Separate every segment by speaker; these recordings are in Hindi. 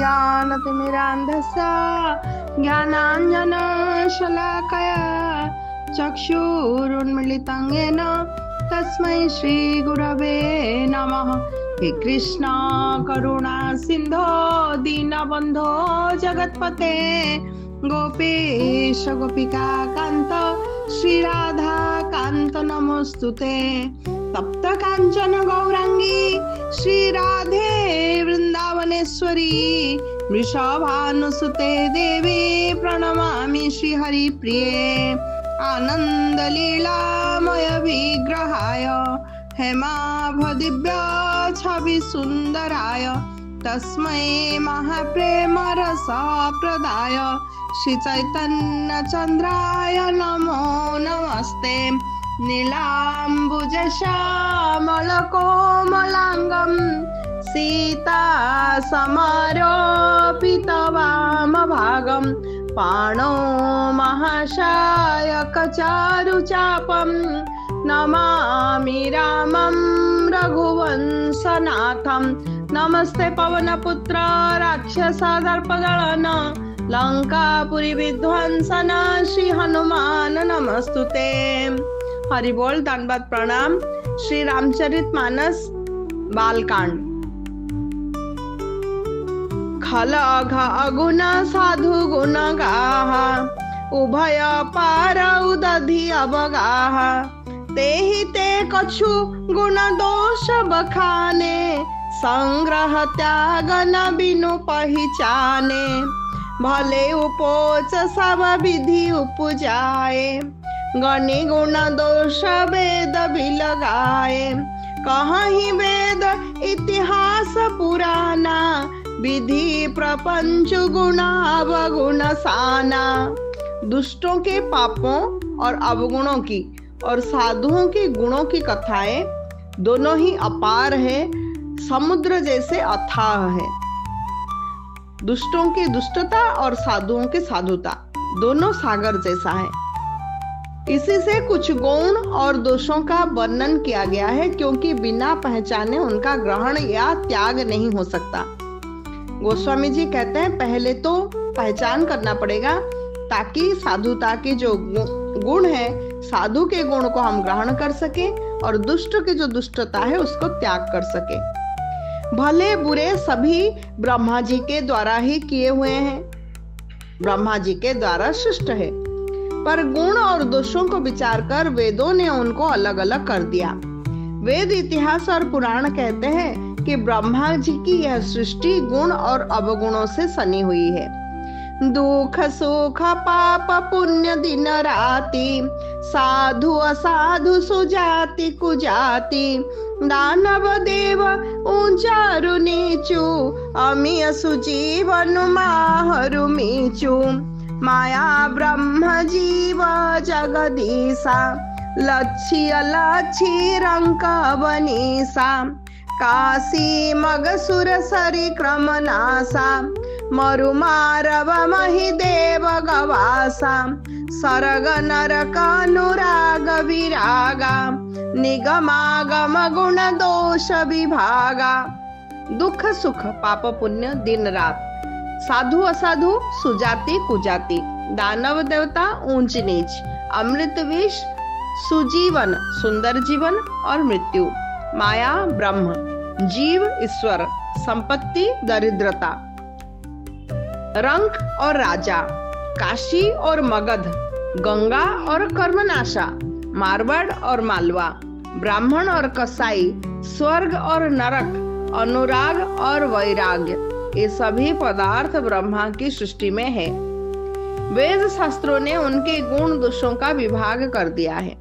Speaker 1: अज्ञानतिमिरान्धस्य ज्ञानाञ्जनशलाकया चक्षुरुन्मीलितं येन तस्मै श्रीगुरवे नमः। हे कृष्ण करुणा सिन्धो दीनबन्धो जगत्पते गोपेश गोपिका कान्त श्रीराधा कान्त नमोस्तुते। तप्त कांचन गौरांगी श्रीराधे वृंदावनेश्वरी वृषभानुसुते देवी प्रणमामि श्रीहरिप्रिये। आनंद लीलामय विग्रहाय हेमाभदिव्य छवि सुंदराय तस्मै महाप्रेम रस प्रदाय श्री चैतन्य चंद्राय नमो नमस्ते। नीलाम्बुज श्यामल कोमलांगं सीता समारोपित वामभागं पाणौ महाशायक चारुचापं नमामि रामं रघुवंशनाथं। नमस्ते पवनपुत्र राक्षसादर्पदलन लंकापुरी विध्वंसन श्री हनुमान नमस्तुते। हरि बोल, धन्यवाद, प्रणाम। श्री रामचरितमानस बालकांड। खल गुण साधु गुण गाह उभय पार उदधि अवगाह तेहि ते कछु गुण दोष बखाने संग्रह त्याग न बिनु पहिचाने भले उपोच सब विधि उपजाए गणि गुण दोष वेद बिलगाए कहीं वेद इतिहास पुराना विधि प्रपंच गुण अवगुण साना। दुष्टों के पापों और अवगुणों की और साधुओं के गुणों की कथाएं दोनों ही अपार है, समुद्र जैसे अथाह है। दुष्टों की दुष्टता और साधुओं की साधुता दोनों सागर जैसा है। इसी से कुछ गुण और दोषों का वर्णन किया गया है, क्योंकि बिना पहचाने उनका ग्रहण या त्याग नहीं हो सकता। गोस्वामी जी कहते हैं पहले तो पहचान करना पड़ेगा ताकि साधुता के जो गुण है, साधु के गुण को हम ग्रहण कर सके और दुष्ट की जो दुष्टता है उसको त्याग कर सके। भले बुरे सभी ब्रह्मा जी के द्वारा ही किए हुए हैं, ब्रह्मा जी के द्वारा सृष्ट है, पर गुण और दोषों को विचार कर वेदों ने उनको अलग अलग कर दिया। वेद इतिहास और पुराण कहते हैं कि ब्रह्मा जी की यह सृष्टि गुण और अवगुणों से सनी हुई है। दुख सुख पाप पुण्य दिन राति साधु असाधु सुजाति कुजाति दानव देव ऊंचारु नीचू अमीय सुजीवन माहरु मीचू माया ब्रह्म जीव जगदीशा लक्ष्य लक्ष्य रंक बनीसा काशी मगसुर सरी क्रम नासा मरु मारव मही देव गवासा सरग नरक अनुराग विरागा निगमागम गुण दोष विभागा। दुख सुख पाप पुण्य दिन रात, साधु असाधु सुजाति कुजाति, दानव देवता ऊंच नीच, अमृत विष सुजीवन सुंदर जीवन और मृत्यु, माया ब्रह्म, जीव ईश्वर, संपत्ति दरिद्रता, रंक और राजा, काशी और मगध, गंगा और कर्मनाशा, मारवाड़ और मालवा, ब्राह्मण और कसाई, स्वर्ग और नरक, अनुराग और वैराग्य, ये सभी पदार्थ ब्रह्मा की सृष्टि में है। वेद शास्त्रों ने उनके गुण दोषों का विभाग कर दिया है।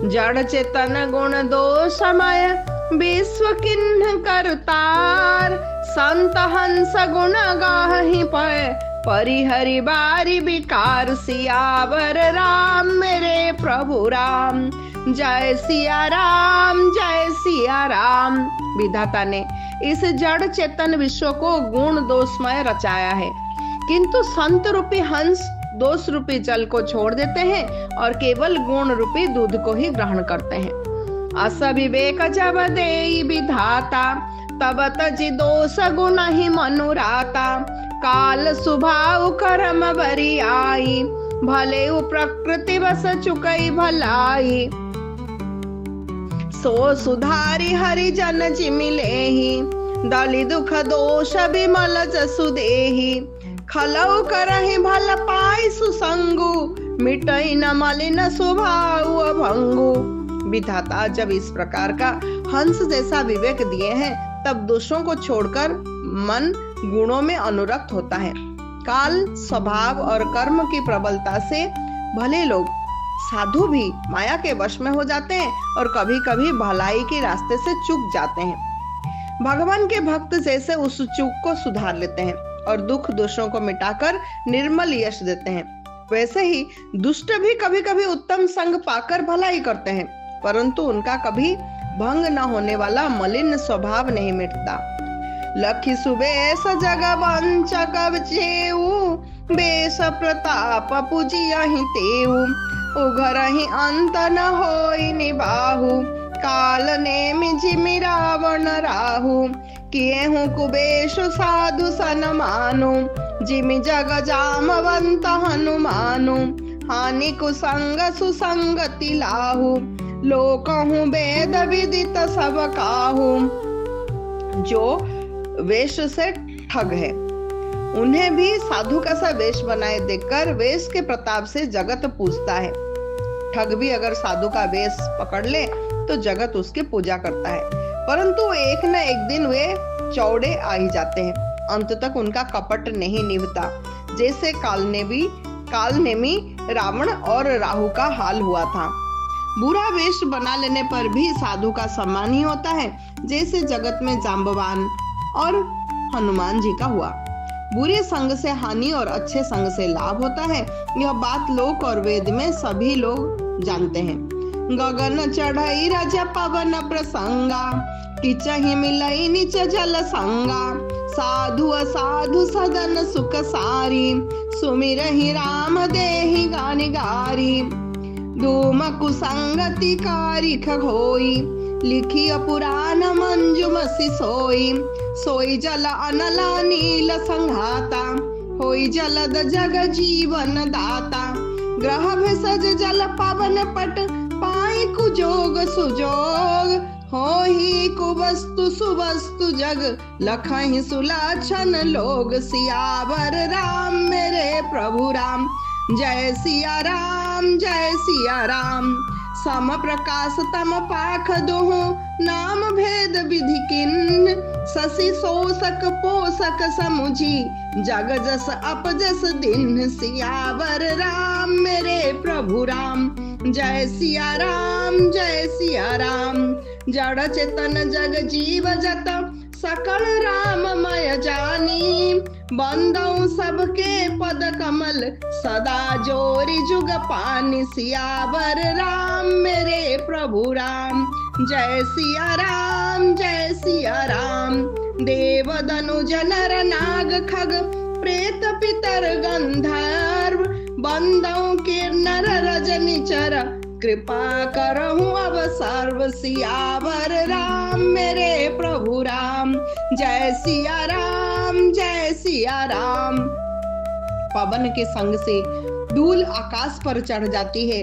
Speaker 1: जड़ चेतन गुण दोषमय विश्व किन्ह करतार संत हंस गुण गाहि परिहरि बारी विकार सियावर राम मेरे प्रभु राम। जय सिया राम जय सिया राम। विधाता ने इस जड़ चेतन विश्व को गुण दोषमय रचाया है, किंतु संत रूपी हंस दोष रूपी जल को छोड़ देते हैं और केवल गुण रूपी दूध को ही ग्रहण करते हैं। अस विवेक जब देई विधाता तब तजि दोष गुण ही मनुराता, काल स्वभाव कर्म बरियाई, भले उ प्रकृति बस चुकई भलाई, सो सुधारी हरि जन जिमिलेहि, दलि दुख दोष विमल जसु देहि, खलौ करहि भल पाई सुसंगु, मिटई न मलिन स्वभाव भंगु। विधाता जब इस प्रकार का हंस जैसा विवेक दिए हैं, तब दोषों को छोड़कर मन गुणों में अनुरक्त होता है। काल, स्वभाव और कर्म की प्रबलता से भले लोग, साधु भी माया के वश में हो जाते हैं और कभी कभी भलाई के रास्ते से चूक जाते हैं। भगवान के भक्त जैसे उस चूक को सुधार लेते हैं और दुख दोषों को मिटाकर निर्मल यश देते हैं, वैसे ही दुष्ट भी कभी कभी उत्तम संग पाकर भलाई करते हैं, परंतु उनका कभी भंग न होने वाला मलिन स्वभाव नहीं मिटता। लखी सुबेश जग वंचक जेऊ, बेस प्रताप पूजियहि तेऊ, उघरहि अंत न होई निबाहु, काल नेमि जिमि रावण राहु, किए हूँ कुबेश साधु सन मानु, जिमि जग जामवंत हनुमानु, हानि कुसंग सुसंगति लाहु, लोकहु वेद विदित सब काहू। जो वेश से ठग है, उन्हें भी साधु का सा वेश बनाए देखकर वेश के प्रताप से जगत पूजता है। ठग भी अगर साधु का वेश पकड़ ले तो जगत उसकी पूजा करता है, परंतु एक न एक दिन वे चौड़े आ ही जाते हैं। अंत तक उनका कपट नहीं निभता, जैसे कालनेमी रावण और राहु का हाल हुआ था। बुरा वेश बना लेने पर भी साधु का सम्मान ही होता है, जैसे जगत में जाम्बवान और हनुमान जी का हुआ। बुरे संग से हानि और अच्छे संग से लाभ होता है, यह बात लोक और वेद में सभी लोग जानते हैं। गगन चढ़ई रज पवन प्रसंगा, किचहि मिलई नीच जल संगा, साधु असाधु सदन सुख सारी, सुमिरहि राम देहि गानि गारी, धूम कुसंगति कारिख होई, लिखिय पुराण मंजुमसि सोई, सोई जल अनला नील संघाता, होई जलद जग जीवन दाता, ग्रह भेषज जल पवन पट, पाई कुजोग सुजोग, होहि कुवस्तु सुवस्तु जग, लखहि सुलक्षण लोग, सियावर राम मेरे प्रभु राम, जय सिया राम जय सिया राम। सम प्रकाश तम पाख दोहु, नाम भेद विधि किन्न, शशि शोषक पोषक समुझी, जग जस अपजस दिन, सियावर राम मेरे प्रभु राम, जय सिया राम जय सिया राम। जड़ चेतन जग जीव जत, सकल राममय जानी, बंदौ सबके पद कमल, सदा जोरी जुग पानी, सियावर राम मेरे प्रभु राम, जय सिया राम जय सिया राम। देव दनुज नर नाग खग, प्रेत पितर गंधर्व, बंदौ किन्नर रजनिचर, कृपा करहु अब सर्व, सियावर राम मेरे प्रभु राम, जय सिया राम जय सिया राम। पवन के संग से धूल आकाश पर चढ़ जाती है,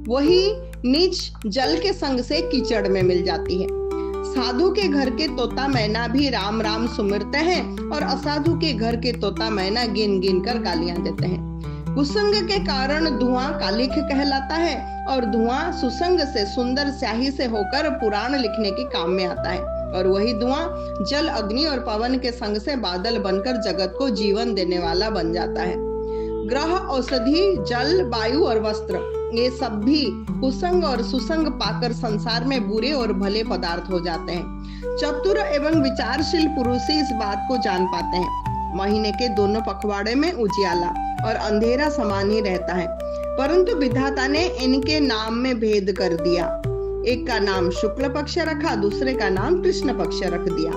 Speaker 1: वही नीच जल के संग से कीचड़ में मिल जाती है। साधु के घर के तोता मैना भी राम राम सुमिरते हैं और असाधु के घर के तोता मैना गिन गिन कर गालियां देते हैं। कुसंग के कारण धुआं कालिख कहलाता है और धुआं सुसंग से सुंदर स्याही से होकर पुराण लिखने के काम में आता है, और वही धुआं जल अग्नि और पवन के संग से बादल बनकर जगत को जीवन देने वाला बन जाता है। ग्रह, औषधि, जल, वायु और वस्त्र, ये सब भी कुसंग और सुसंग पाकर संसार में बुरे और भले पदार्थ हो जाते हैं। चतुर एवं विचारशील पुरुष ही इस बात को जान पाते हैं। महीने के दोनों पखवाड़े में उजियाला और अंधेरा समान ही रहता है, परंतु विधाता ने इनके नाम में भेद कर दिया। एक का नाम शुक्ल पक्ष रखा, दूसरे का नाम कृष्ण पक्ष रख दिया।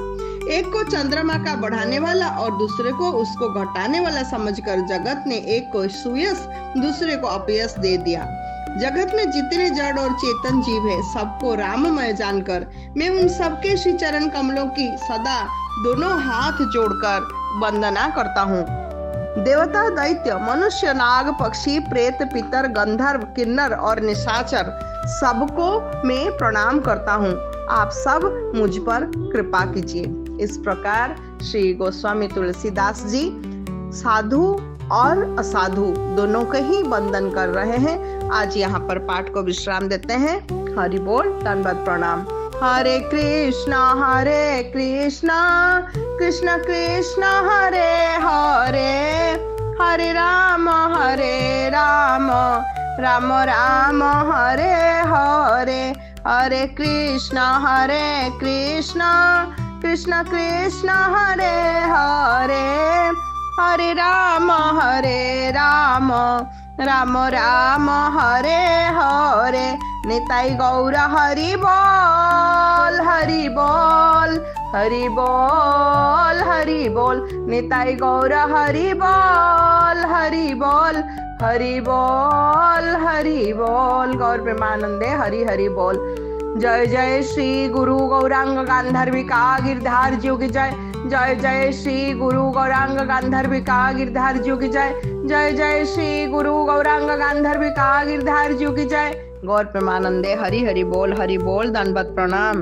Speaker 1: एक को चंद्रमा का बढ़ाने वाला और दूसरे को उसको घटाने वाला समझकर जगत ने एक को सुयश दूसरे को अपयश दे दिया। जगत में जितने जड़ और चेतन जीव है सबको राममय जानकर मैं उन सबके श्री चरण कमलों की सदा दोनों हाथ जोड़कर वंदना करता हूँ। देवता, दैत्य, मनुष्य, नाग, पक्षी, प्रेत, पितर, गंधर्व, किन्नर और निशाचर सबको मैं प्रणाम करता हूँ। आप सब मुझ पर कृपा कीजिए। इस प्रकार श्री गोस्वामी तुलसीदास जी साधु और असाधु दोनों के ही वंदन कर रहे हैं। आज यहाँ पर पाठ को विश्राम देते हैं। हरि बोल, दंडवत प्रणाम। हरे कृष्णा कृष्ण कृष्ण हरे हरे, हरे राम राम राम हरे हरे, हरे कृष्ण कृष्ण कृष्ण हरे हरे, हरे राम राम राम हरे हरे। निताई गौर हरि बोल, हरि बोल, हरि बोल, हरि बोल। निताई गौर हरि बोल, हरि बोल, हरि बोल, हरि बोल। गौर प्रेमानंदे हरि हरि बोल। जय जय श्री गुरु गौरांग गांधर्विका गिरधार जी की जय। जय जय श्री गुरु गौरांग गांधर्विका गिरधार जी की जय। जय जय श्री गुरु गौरांग गांधर्विका गिरधार जी की जय। गौर प्रेमानंदे हरि हरि बोल, दंडवत प्रणाम।